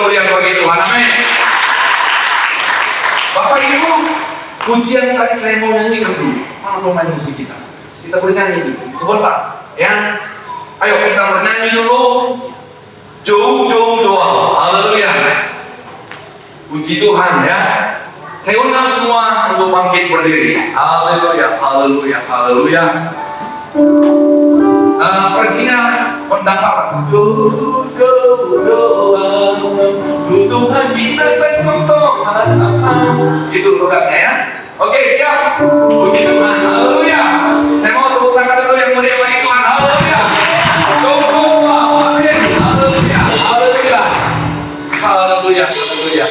kemuliaan bagi Tuhan. Amin. Bapak Ibu, pujian tadi saya mau nyanyikan dulu. Mana pemain musik kita? Kita bernyanyi dulu, sebentar. Ya, ayo kita bernyanyi dulu. Jauh-jauh doa. Haleluya. Puji Tuhan ya. Saya undang semua untuk bangkit berdiri. Haleluya, haleluya, haleluya. Versinya pendapat. Jauh-jauh doa. Tuhan kita sanggup Tuhan. Itu logatnya ya. Oke, siap. Puji Tuhan. Haleluya. Saya mau tepuk tangan dulu yang mulia bagi Tuhan. Haleluya. Doa. Amin. Haleluya. Haleluya. Haleluya. Haleluya.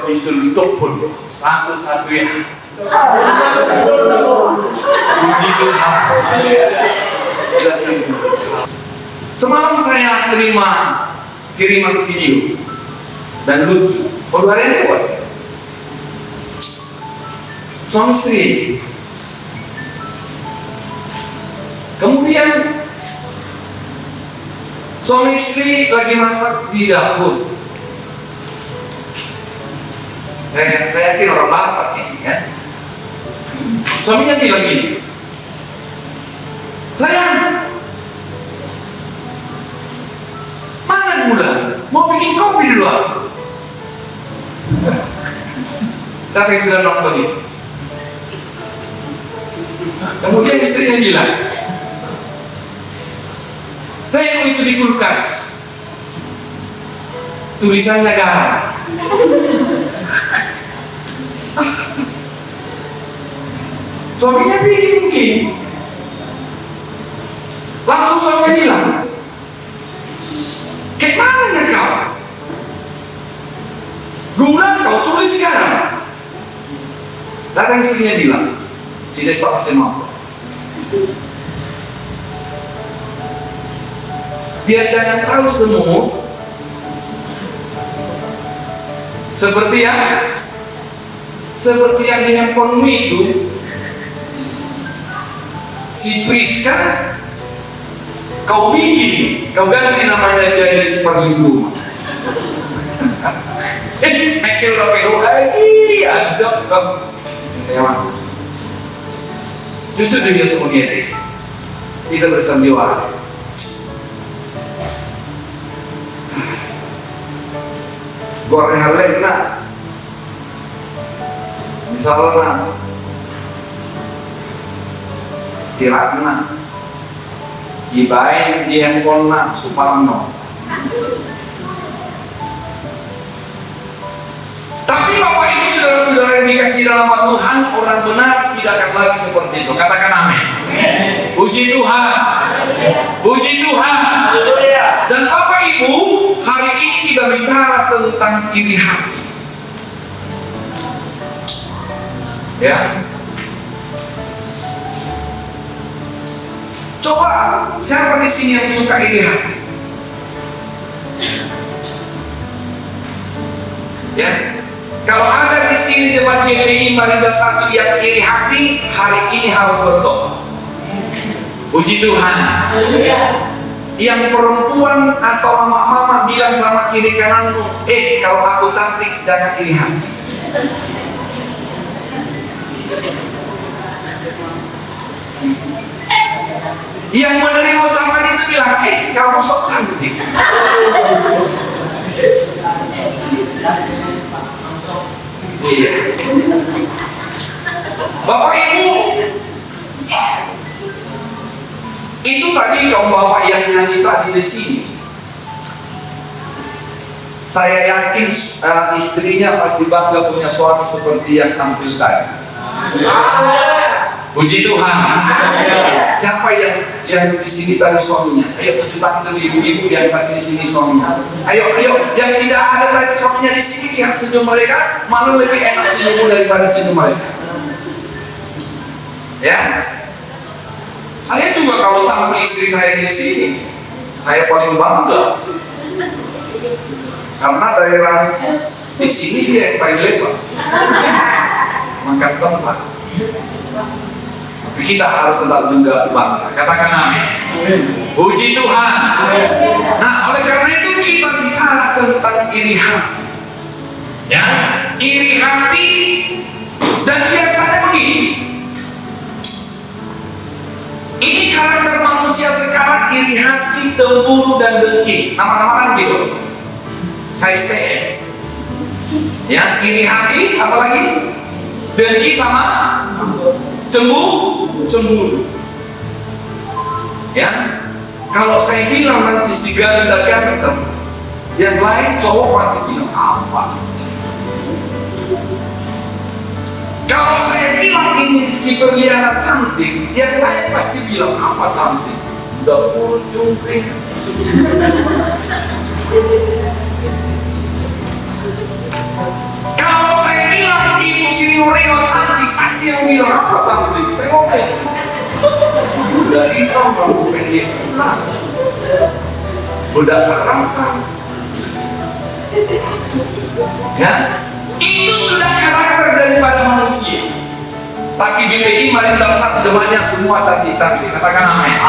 disentuh pun satu-satu ya. Puji Tuhan. Semalam saya terima kiriman video dan lucu. Baru hari ini buat suami istri. Kemudian suami istri lagi masak di dapur. Saya yakin orang Batak ini ya. Suaminya bilang gini, sayang, mana gula? Mau bikin kopi dulu aku. Siapa yang sudah nonton itu? Kemudian istrinya bilang, tengok itu di kulkas, tulisannya garam. Suaminya bikin mungkin. Langsung suaminya bilang, kemana ya kau? Gula kau tulis garam. Datang istrinya bilang, si Desa semua. Biar jangan tahu semua. Seperti yang di handphonemu itu, si Priska, kau bikin, kau ganti namanya jadi seperti itu. Mekel rapero lagi, ada kamu. Memang. Jujur dia semuanya. Kita bersandiwara. Goreng haleng na. Misalnya sirat na. Ibain di handphone na Suparno. Tapi Bapak Ibu saudara-saudara yang dikasihi dalam nama Tuhan, orang benar tidak akan lagi seperti itu. Katakan amin. Puji Tuhan. Puji Tuhan. Dan Bapak Ibu, hari ini kita bicara tentang iri hati. Ya. Coba siapa di sini yang suka iri hati? Ya. Kalau ada di sini jemaat GPI Marinda 1 yang iri hati, hari ini harus bertobat. Puji Tuhan. Yang perempuan atau mama-mama bilang sama kiri kananmu, kalau aku cantik jangan iri hati. Yang menerima ucapan itu bilang, kamu sok cantik. Iya. Bapak Ibu, itu tadi kaum bapak yang nyanyi tadi di sini. Saya yakin istrinya pasti bangga punya suami seperti yang tampil tadi. Puji Tuhan. Siapa yang di sini tadi suaminya? Ayo tunjuk tangan dulu ibu-ibu yang tadi di sini suaminya. Ayo, yang tidak ada tadi suaminya di sini, lihat senyum mereka, mana lebih enak senyummu daripada senyum mereka. Ya. Saya juga kalau tahu istri saya di sini, saya paling bangga. Karena daerah di sini dia yang paling lebar. Mangkat tempat. Tapi kita harus tetap juga bangga. Katakan amin. Puji Tuhan. Nah, oleh karena itu kita bicara tentang iri hati. Ya, iri hati. Dan biasanya begini. Ini karakter manusia sekarang, iri hati, cemburu dan dengki. Nama-nama gitu. Saya stay. Ya, iri hati, apalagi dengki sama cemburu. Ya, kalau saya bilang nanti si ganda ganteng, yang lain cowok pasti bilang apa? Kalau saya bilang ini si berliana cantik, yang lain pasti bilang apa cantik? Udah cungkring. Kalau saya bilang itu si Nurino cantik, pasti yang bilang apa cantik? Tengok. kuda hitam, rambut pendek pulang, bedak rata. Ya, itu sudah karakter daripada manusia. Tapi BPI Marindal 1 jemaatnya semua cantik-cantik. Katakan amin.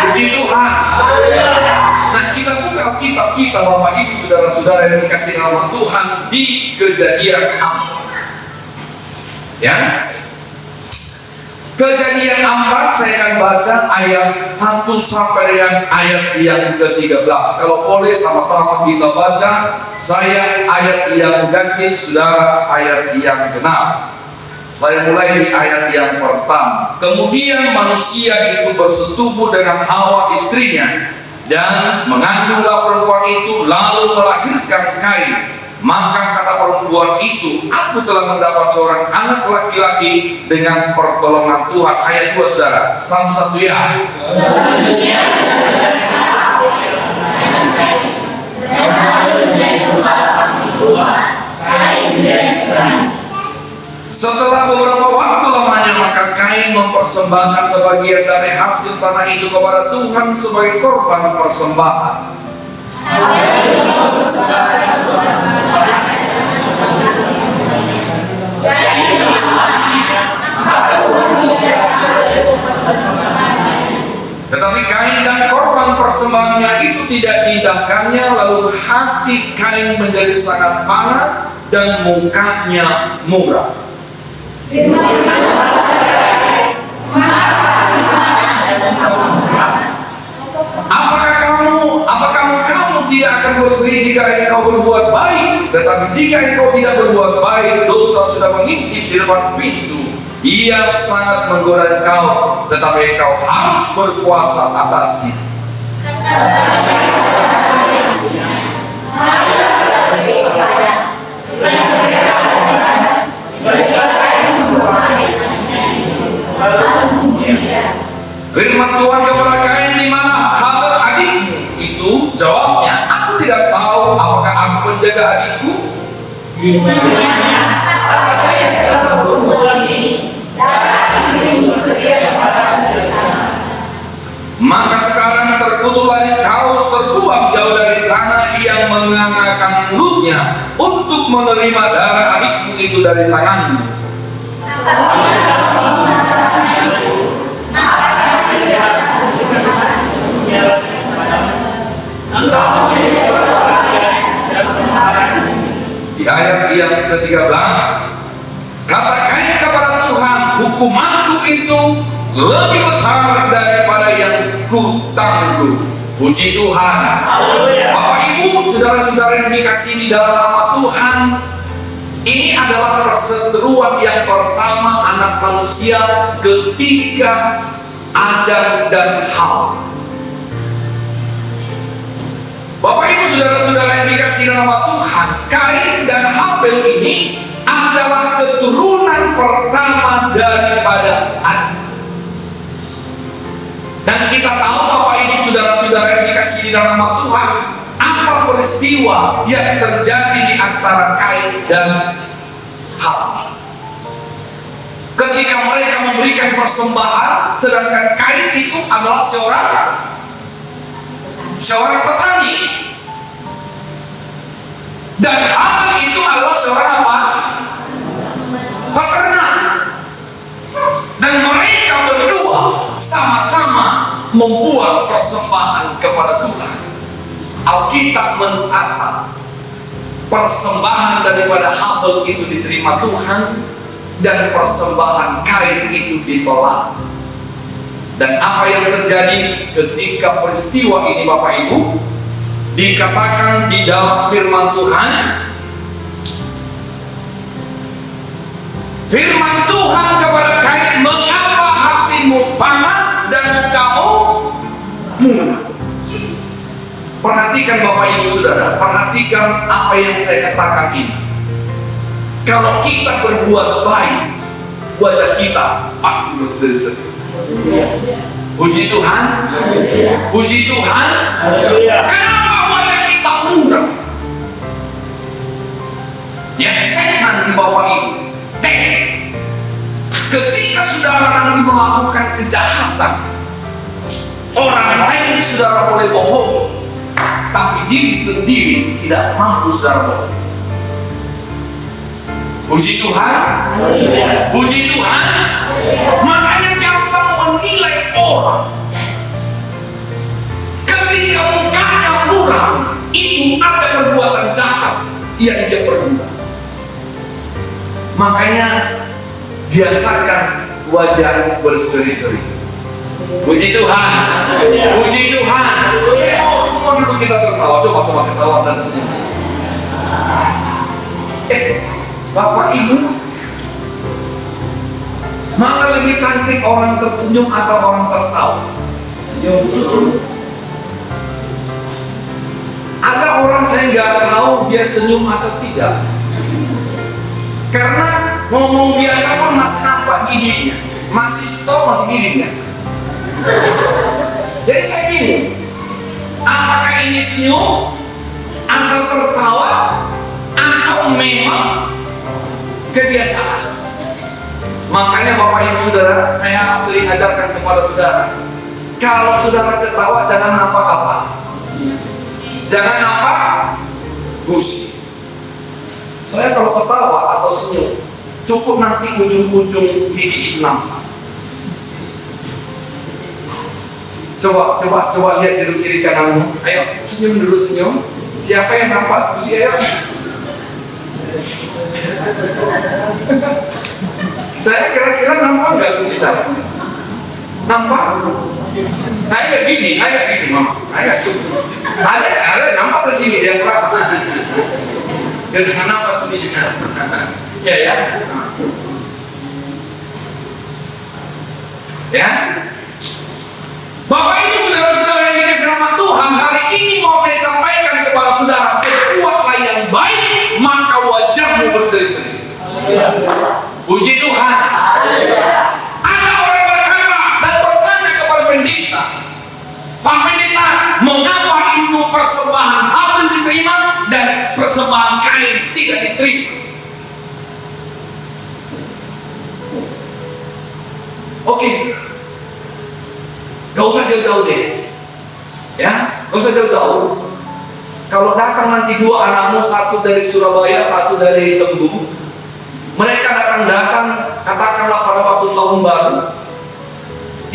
Puji Tuhan. Nah, kita buka kitab kita, Bapak Ibu, saudara-saudara yang dikasih nama Tuhan, di Kejadian 4. Ya. Kejadian 4 saya akan baca ayat 1 sampai dengan ayat yang ke-13. Kalau boleh sama-sama kita baca, saya ayat yang ganti, saudara ayat yang genap. Saya mulai di ayat yang pertama. Kemudian manusia itu bersetubuh dengan Hawa istrinya, dan mengandunglah perempuan itu, lalu melahirkan Kain. Maka kata perempuan itu, aku telah mendapat seorang anak laki-laki dengan pertolongan Tuhan. Ayat 2, saudara. Satu-satu ya. Setelah beberapa waktu lamanya, maka Kain mempersembahkan sebagian dari hasil tanah itu kepada Tuhan sebagai korban persembahan. Tetapi Kain dan korban persembahannya itu tidak diindahkannya, lalu hati Kain menjadi sangat panas dan mukanya muram. Apakah kamu tidak akan berseri jika engkau berbuat baik? Tetapi jika engkau tidak berbuat baik, dosa sudah mengintip di depan pintu. Ia sangat menggoda engkau, tetapi engkau harus berkuasa atasnya. Firman Tuhan kepada Kain, di mana Habel adikmu? Itu jawabnya, aku tidak tahu. Apakah aku menjaga adikku? Maka sekarang terkutuklah engkau, terbuang jauh dari tanah yang mengangakan mulutnya, untuk menerima darah adikmu itu dari tanganmu. Di ayat yang ke-13, kata Kain kepada Tuhan, hukumanku itu lebih besar daripada yang kutanggung. Puji Tuhan. Bapak Ibu, saudara-saudara yang dikasihi di dalam nama Tuhan, ini adalah perseteruan yang pertama anak manusia ketika Adam dan Hawa. Bapak Ibu, saudara-saudara yang dikasihi nama Tuhan, Kain dan Habel ini adalah keturunan pertama daripada Adam. Dan kita tahu, Bapak Ibu, saudara-saudara yang dikasihi di dalam nama Tuhan, apa peristiwa yang terjadi di antara Kain dan Habel. Ketika mereka memberikan persembahan, sedangkan Kain itu adalah seorang petani, dan Habel itu adalah seorang apa? Peternak. Dan mereka berdua sama-sama membuat persembahan kepada Tuhan. Alkitab mencatat persembahan daripada Habel itu diterima Tuhan, dan persembahan Kain itu ditolak. Dan apa yang terjadi ketika peristiwa ini, Bapak Ibu, dikatakan di dalam firman Tuhan. Firman Tuhan kepada Kain, mengapa hatimu panas dan mukamu muram? Perhatikan Bapak Ibu Saudara, perhatikan apa yang saya katakan ini. Kalau kita berbuat baik, wajah kita pasti berseri-seri. Puji Tuhan. Puji Tuhan. Kenapa wajah kita muram? Ya, cek nanti Bapak Ibu. Teks. Ketika saudara nanti melakukan kejahatan, kejahatan. Orang lain saudara boleh bohong, tapi diri sendiri tidak mampu saudara bohong. Puji Tuhan. Puji Tuhan. Makanya gampang menilai orang. Ketika mukanya muram, itu ada perbuatan jahat yang dia perbuat. Makanya biasakan wajah berseri-seri. Puji Tuhan. Puji Tuhan. Semua dulu kita tertawa. Coba ketawa dan senyum. Bapak Ibu, mana lebih cantik orang tersenyum atau orang tertawa? Ada orang saya nggak tahu dia senyum atau tidak, karena ngomong biasa pun masih nampak giginya, masih stop masih giginya. Jadi saya bingung, apakah ini senyum atau tertawa atau memang kebiasaan? Makanya Bapak Ibu Saudara, saya sering ajarkan kepada saudara, kalau saudara ketawa jangan nampak apa, jangan nampak gusi. Saya kalau ketawa atau senyum, cukup nanti ujung-ujung gigi nampak. Coba lihat dulu kiri kananmu. Ayo senyum dulu, senyum. Siapa yang nampak gusi? Ayo. Saya kira-kira nampak nggak gusi saya? Nampak? Saya kayak gini, mama. Ada nampak di sini dia berapa? Dia jangan nampak gusinya. Ya. Ya. Bapak Ibu saudara-saudara yang dikasihi sama Tuhan, hari ini mau saya sampaikan kepada saudara, perbuatlah yang baik, maka wajahmu berseri-seri. Puji Tuhan. Ada orang berkata dan bertanya kepada pendeta, Pak Pendeta, mengapa itu persembahan Habel diterima dan persembahan Kain tidak diterima? Oke. Gak usah jauh-jauh deh, ya, gak usah jauh-jauh. Kalau datang nanti dua anakmu, satu dari Surabaya, satu dari Tembung, mereka datang, katakanlah pada waktu tahun baru,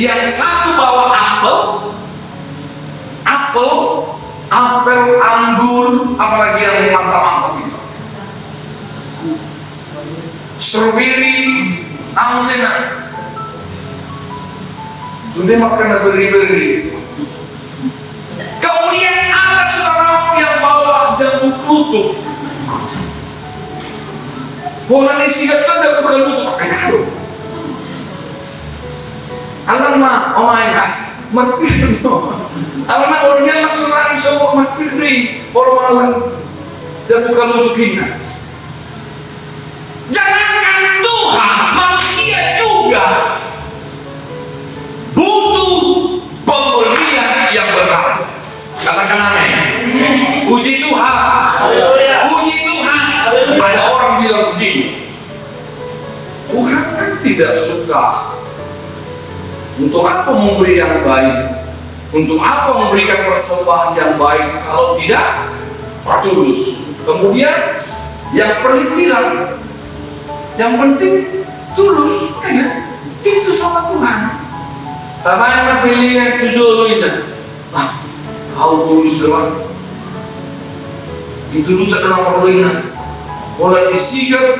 yang satu bawa apel, anggur, apalagi yang mantap-mantap itu, stroberi, anggur. Sudah makan beri-beri. Kemudian ada saudara yang bawa jambu klutuk. Bola disigatkan jambu klutuk. Alam mah, omanya, mati no. Alam mah orangnya langsung lari semua mati nih. Kalau malam jambu klutuk ini. Jangankan Tuhan, manusia juga butuh pemberian yang berharga. Katakan amin. Puji Tuhan. Puji Tuhan. Ada orang bilang begini, Tuhan kan tidak suka. Untuk apa memberi yang baik? Untuk apa memberikan persembahan yang baik kalau tidak tulus? Kemudian yang pelit bilang, yang penting tulus. Itu sama Tuhan. Tamanya pilihan itu dulu ini. Kau tulus doang. Ditulus adalah perlu ini. Mulai disigat,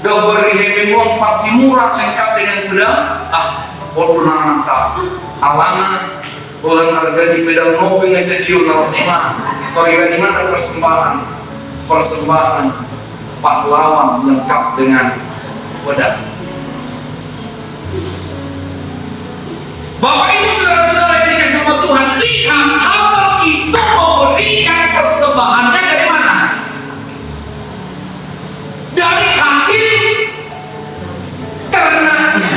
gambar hemimon pati murah lengkap dengan pedang. Bodoh mantap. Alana, bulan harga di pedang nopeng esediu narasima. Bagaimana persembahan pahlawan lengkap dengan pedang. Bapak Ibu saudara-saudara yang dikasihi sama Tuhan, lihat Habel itu memberikan persembahannya dari mana? Dari hasil ternaknya.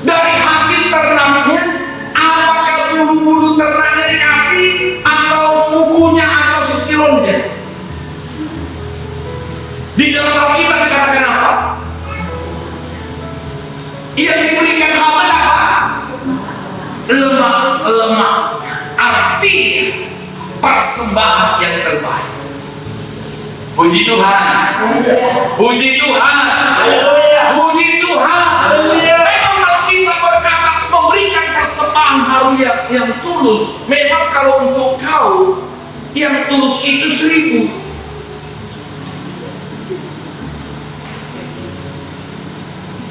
Dari hasil ternaknya, apakah bulu-bulu ternaknya dikasih atau kukunya atau sisilonnya? Di dalam Alkitab dikatakan apa? Yang diberikan Habel persembahan yang terbaik. Puji Tuhan. Puji Tuhan. Puji Tuhan. Memang Alkitab berkata memberikan persembahan harus yang tulus. Memang kalau untuk kau yang tulus itu 1000.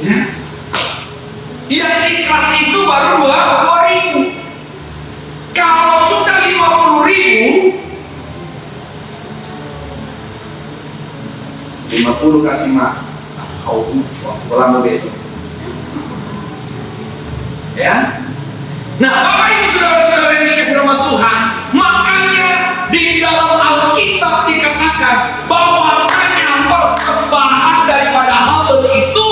Ya. Yang ikhlas itu baru 2.000. Kalau sudah 50.000, 50 kasih mah kau sekolahmu besok. Ya. Nah, Bapak Ibu saudara-saudara yang dikasihi sama Tuhan, makanya di dalam Alkitab dikatakan bahwasanya persembahan daripada Habel itu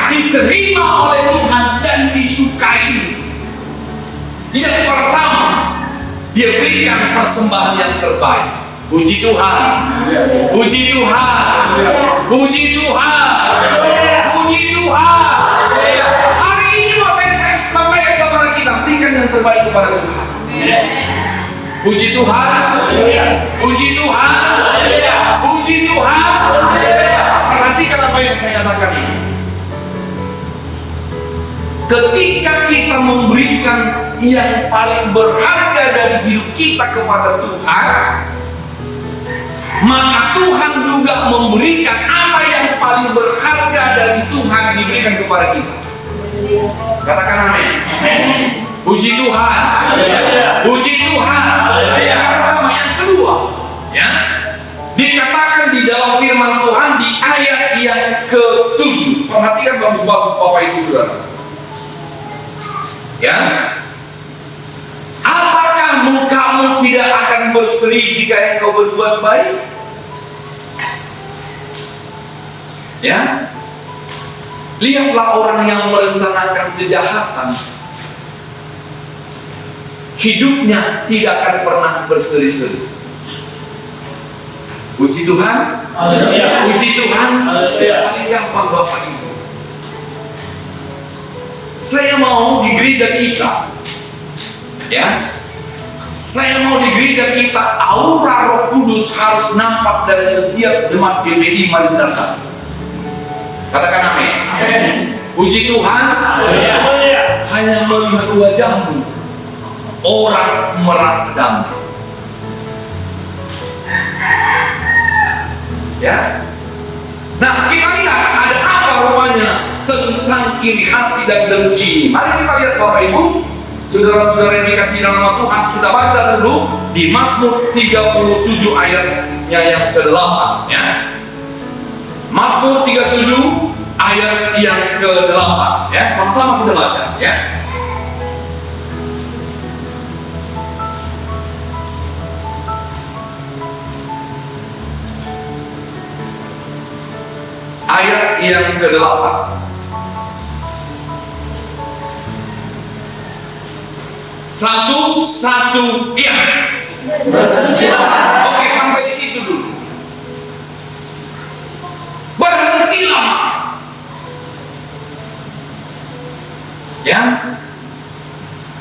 diterima oleh Tuhan dan disukai. Yang pertama, dia berikan persembahan yang terbaik. Puji Tuhan. Puji Tuhan. Puji Tuhan. Puji Tuhan. Hari ini mau saya sampaikan kepada kita, berikan yang terbaik kepada Tuhan. Puji Tuhan. Puji Tuhan. Puji Tuhan. Perhatikan apa yang saya katakan ini. Ketika kita memberikan yang paling berharga dari hidup kita kepada Tuhan, maka Tuhan juga memberikan apa yang paling berharga dari Tuhan diberikan kepada kita. Katakan amin. Puji Tuhan. Puji Tuhan. Yang pertama, yang kedua, ya, dikatakan di dalam firman Tuhan di ayat yang ke-7. Perhatikan bagus-bagus Bapak Ibu Saudara. Ya, apakah mukamu tidak akan berseri jika engkau berbuat baik? Ya, lihatlah orang yang merencanakan kejahatan, hidupnya tidak akan pernah berseri-seri. Puji Tuhan. Puji Tuhan. Paling gampang Bapak Ibu. Saya mau di gereja kita, ya, saya mau di gereja kita aura Roh Kudus harus nampak dari setiap jemaat GPI Marinir Satu. Katakan amin. Puji Tuhan. Hanya melihat wajahmu orang merasa damai. Ya. Nah, kita lihat ada apa rupanya tentang iri hati dan dengki. Mari kita lihat Bapak Ibu, saudara-saudara yang dikasihi dalam nama Tuhan, kita baca dulu di Mazmur 37 ayatnya yang ke-8, ya. Mazmur 37 ayat yang ke-8, ya. Sama-sama kita baca, ya. Ayat yang ke-8. Satu, ya. Oke, sampai di situ dulu. Berhentilah. Ya.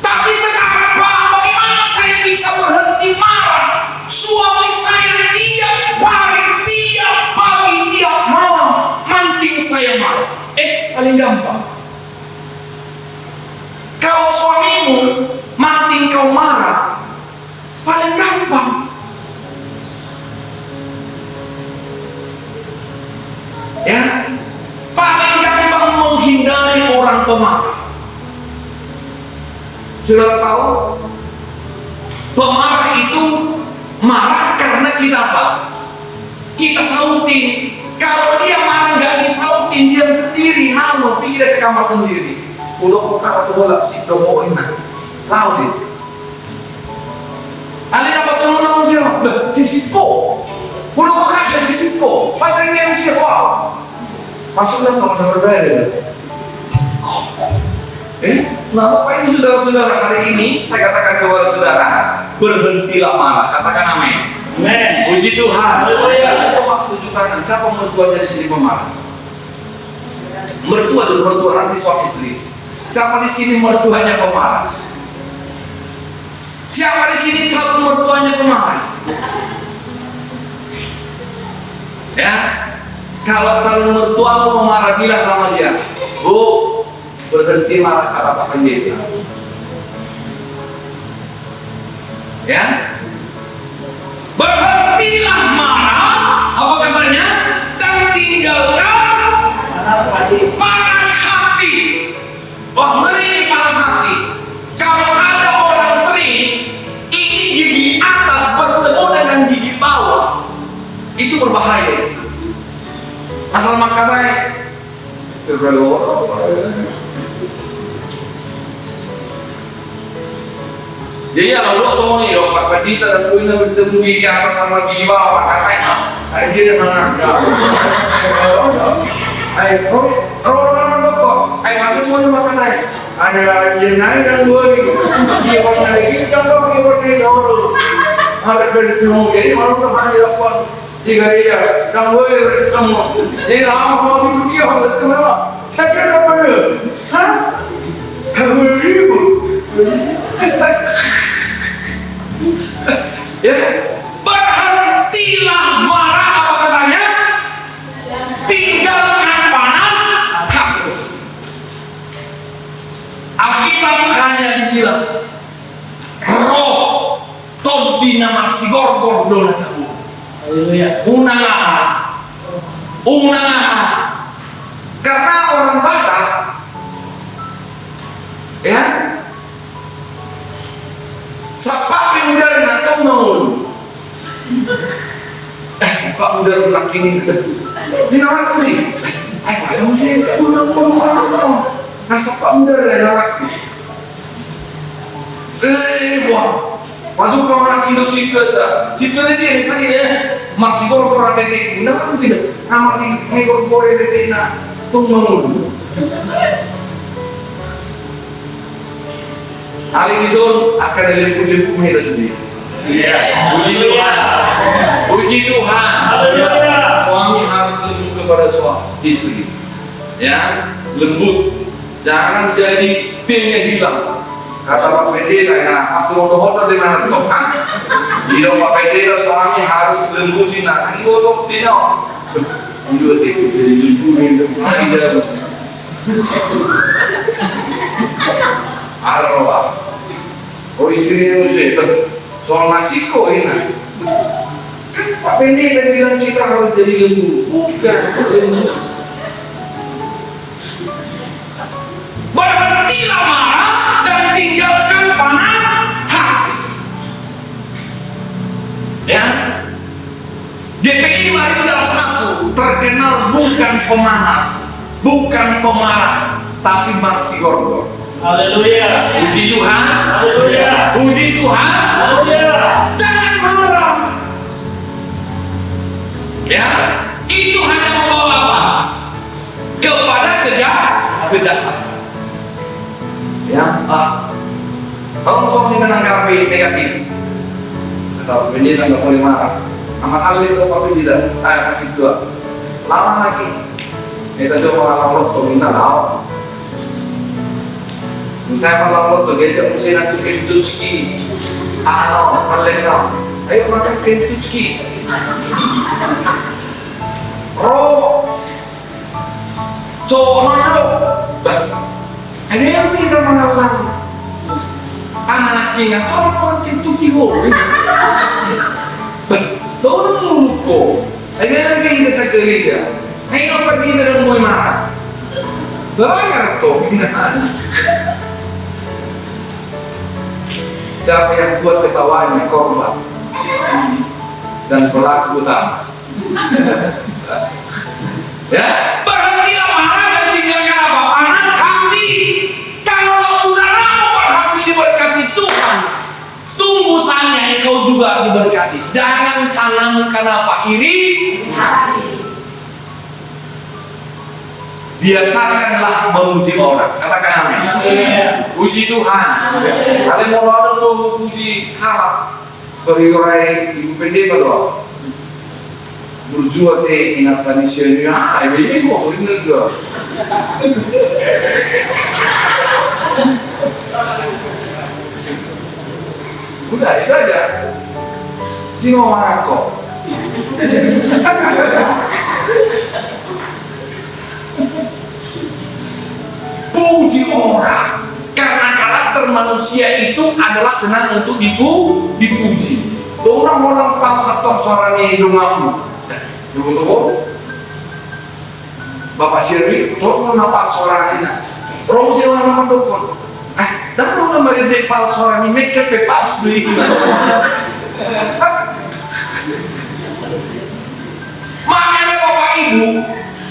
Tapi sekarang Pak, bagaimana saya bisa berhenti marah? Suami saya tiap pagi, tiap malam mancing saya marah. Paling gampang. Kalau suamimu mancing kau marah, paling gampang. Ya, paling gampang menghindari orang pemarah. Saudara tahu, pemarah itu marah karena kita apa? Kita sautin. Kalau dia marah nggak disautin, dia sendiri malu, pergi ke kamar sendiri. Udah kok bola sih, udah bawain nak. Tahu dia. Ali dapat turunan dia, sisipo. Udah kok kaca sisipo. Pasang dia siapa? Masuklah ke masa berbeda. Nah, Bapak Ibu saudara-saudara, hari ini saya katakan kepada saudara, berhentilah marah. Katakan amin. Amin. Puji Tuhan. Coba tunjuk tangan, siapa mertuanya di sini pemarah? Mertua dulu, mertua, nanti suami istri. Siapa di sini mertuanya pemarah? Siapa di sini tahu mertuanya pemarah? Ya, kalau calon mertuamu pemarah, bilang sama dia, Bu, berhenti marah, kata Pak Pendeta. Ya, berhentilah marah, apa katanya? Dan tinggalkan panas hati. Wah, ngeri panas hati. Kalau ada orang sering ini gigi atas bertemu dengan gigi bawah, itu berbahaya. Masalah maka saya jadi kalau lo Sony dong, Pak Pendeta dan Buina bertemu gigi atas sama gigi bawah, maka saya dia dengan ayo, orang kok, ayo masuk semuanya makan aja. Ada jenai dan dua gitu, dia warna hitam dong, dia warna hijau. Ada bertemu, jadi orang orang hanya dapat tiga dia, dan gue bertemu. Jadi lama mau itu dia harus ketemu. Saya kira apa ya? Hah? Kamu ribu? Ya, berhentilah marah, apa katanya? Tinggalkan panas hati. Alkitab hanya dibilang roh tobina marsigorgor dona tabu. Unangaha. Karena orang Batak, ya, sapa pindar natong mangun. Sapa pindar nak ini. Dinarak ni. Masa mesti pulang pembukaan. Nasa pindar narak. Wah. Masuk ke orang hidup situ dia ni saja ya. Masih korporat detek. Narak tidak. Masih korporat detek na tung mangun. Hari Izul akan diliput-liput mereka sendiri. Puji Tuhan. Suami harus lembut kepada istri. Ya, lembut. Jangan jadi timnya hilang. Kata Pak Pendeta, aku mau hotel di mana tuh? Hidup Pak Pendeta, suami harus lembutin. Ini bodoh tino. Dua titik jadi lembutin tidak. Arwah. Oh istrinya itu soal nasi kok ini. Kan Pak Pendeta bilang kita harus jadi lembut. Bukan lembut. Berhentilah marah dan tinggalkan panas hati. Ya, GPI itu adalah satu terkenal bukan pemanas, bukan pemarah, tapi marsigorgor. Haleluya. Puji Tuhan. Haleluya. Puji Tuhan. Haleluya. Jangan marah. Ya, itu hanya membawa apa? Kepada kejahatan. Ya, kalau suami menanggapi negatif, atau pendeta nggak boleh marah. Amat alih itu Pak Pendeta, kasih dua. Lama lagi, kita coba malam loto minta lawan. Saya malam loto, kita mesti nanti kentutski. Malena, ayo makan kentutski. Oh, coba lo. Ada yang kita mengalang anaknya nggak tahu orang itu kibor. Tahu nang muluko. Ada yang kita segelintir. Ayo pergi dari rumah mana? Bayar tuh. Siapa yang buat ketawanya korban dan pelaku utama? Ya, berhentilah marah dan tinggalkan apa? Panas hati. Kalau saudara berhasil diberkati Tuhan, tunggu saja engkau juga diberkati. Jangan tanamkan apa? Iri hati. Biasakanlah memuji orang. Katakan amin. Puji Tuhan. Ada mau ada mau puji harap. Tori-tori ibu pendeta doa. Berjuang deh ingatkan isinya. Ini mau bener doa. Udah itu aja. Sino Marco. Puji orang. Karena karakter manusia itu adalah senang untuk dipuji. Orang-orang palsaton suaranya hidung lampu. Betul. Bapak Sirwi, terus nampak suaranya. Promosi orang mendukung. Dan orang bagi depal suaranya make up pas beli. Makanya Bapak Ibu,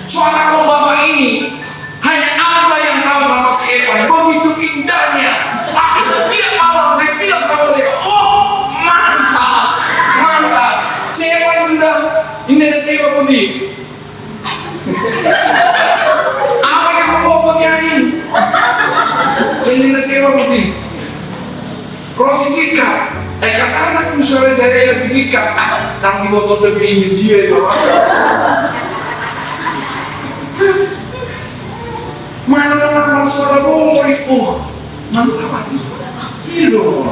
suara kaum Bapak ini hanya Allah yang tahu sama si Evan. Begitu indahnya. Tapi setiap malam saya bilang sama dia, oh mantap, mantap. Si Evan sudah ini ada siapa pun di. Apa yang membuatnya ini? Ini ada siapa pun di. Proses sikap. Kasar aku suara saya ada sikap. Nang di botol lebih ini sih itu. Mana suara bongkor itu? Mantap ini loh.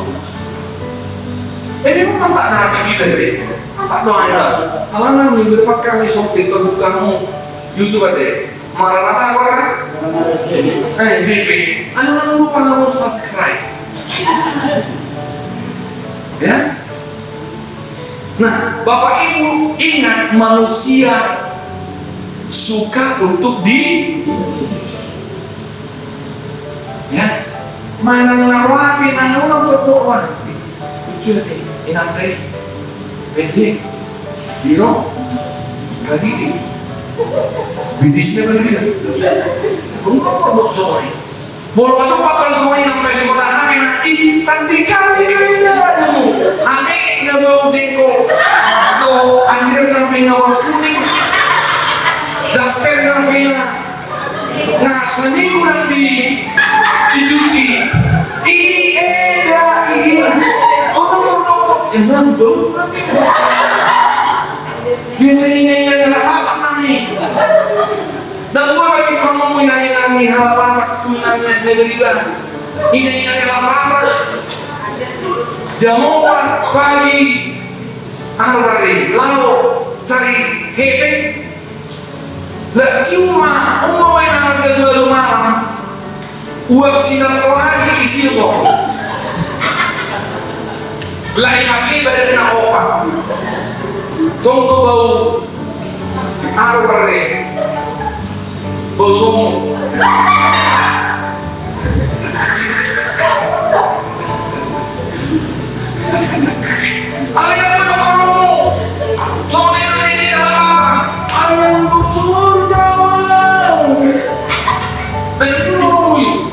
Ini memang tak ada kita deh. Tak doa ya. Kalau minggu depan kami shooting terbukamu YouTube deh. Maranatha apa kan? JP. Anu lupa kamu subscribe. Ya. Nah, Bapak Ibu ingat manusia suka untuk ya, mana ngarapi nang orang berdoa. Lucu deh, inate, pendek, biro, kadidi, bidisnya berbeda. Untuk berdoa soai. Boleh pasang pakal soai sampai sekolah kami nanti cantik kali dulu. Ane nggak mau jengkol, tuh anjir namanya warna kuning, daster namanya. Nah, seminggu nanti dicuci. Ini ini. Oh, jangan bau nanti. Biasanya yang ada apa nih? Dan gua lagi ngomongin nanya hal apa tuh nanya negeri lah. Ini yang ada apa? Jamuan pagi, hari, lalu cari hehe. Lah cuma umumnya harga jual malam uap sinar lagi isi kok lain lagi badan nak opak tunggu bau arware bau somo ayam pada kamu soalnya ini apa ayam bubur jawab berflui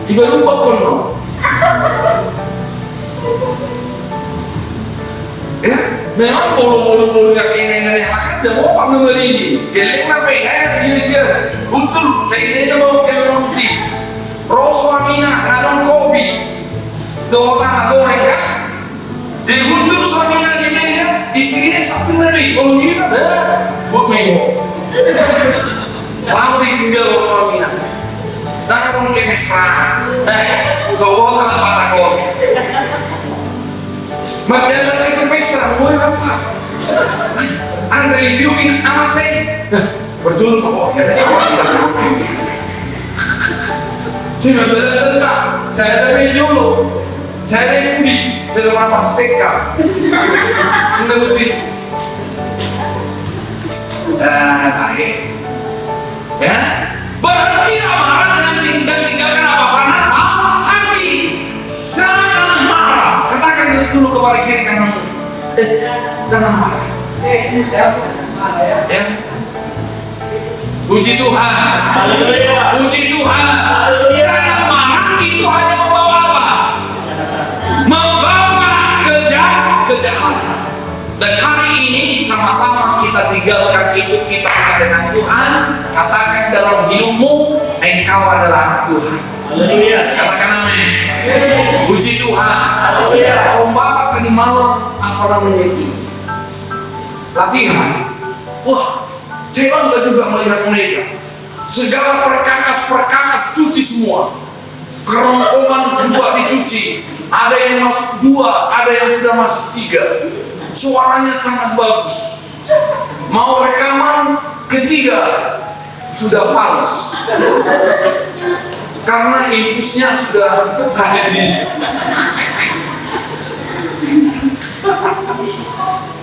iba lupa kono ya memang bolu-bolu yang ini akan jawab apa memberi geleng apa ya dia betul saya mau kelong di Roswamina ngadon kopi doa atau mereka di hundur suaminya ini ya istrinya satu hari kalau kita buat minggu lalu ditinggal suaminya dan orang kemesra kau salah patah kopi Magdala itu pesta boleh apa asa review ini amat deh betul kok ya si Magdala saya ada video loh saya ada budi saya sama pasteka enggak budi baik ya berarti amaran dengan tinggalkan apa-apa hati jangan marah katakan dulu kepala kiri kananmu jangan marah ya puji Tuhan puji Tuhan jangan marah itu hanya membawa apa membawa kejahatan dan hari ini sama-sama kita tinggalkan itu kita dengan Tuhan katakan dalam hidupmu engkau adalah anak Tuhan katakan amin puji Tuhan kaum bapak tadi malam apa namanya itu latihan wah saya bangga juga melihat mereka segala perkakas cuci semua kerongkongan juga dicuci ada yang masuk 2, ada yang sudah masuk 3. Suaranya sangat bagus. Mau rekaman ketiga sudah fals karena impulsnya sudah habis.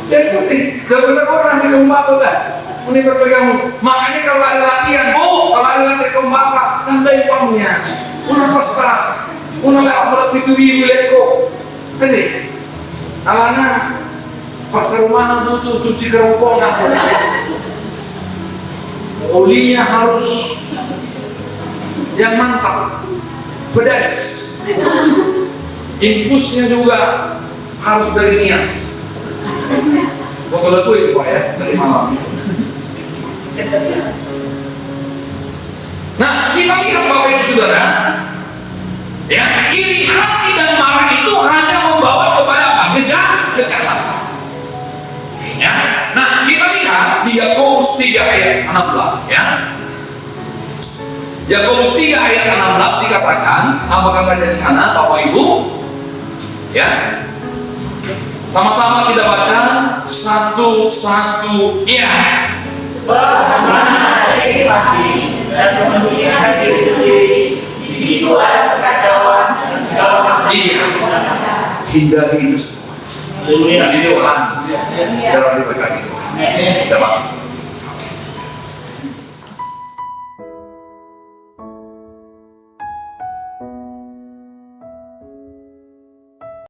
Jadi dapat orang di rumah apa kan? Ini berpegang. Makanya kalau ada latihan, kalau ada latihan ke Bapak, tambah uangnya. Una pas-pas, una lah kalau pitu-pitu lihat kok. Jadi, alana pasar rumah butuh cuci kerongkongan. Olinya harus yang mantap, pedas. Infusnya juga harus dari Nias. Botol itu Pak ya, dari malam. Nah, kita lihat Bapak Ibu Saudara, ya, iri hati dan marah itu hanya membawa kepada apa? Kejahatan. Ya. Nah, kita lihat di Yakobus 3 ayat 16 ya. Yakobus 3 ayat 16 dikatakan, apa katanya di sana Bapak Ibu? Ya. Sama-sama kita baca satu-satu ya. Sebab mana ada hati dan memuliakan diri sendiri, di situ ada kekacauan dan segala macam. Iya. Hindari itu semua. Haleluya. Puji Tuhan. Saudara diberkati Tuhan. Coba.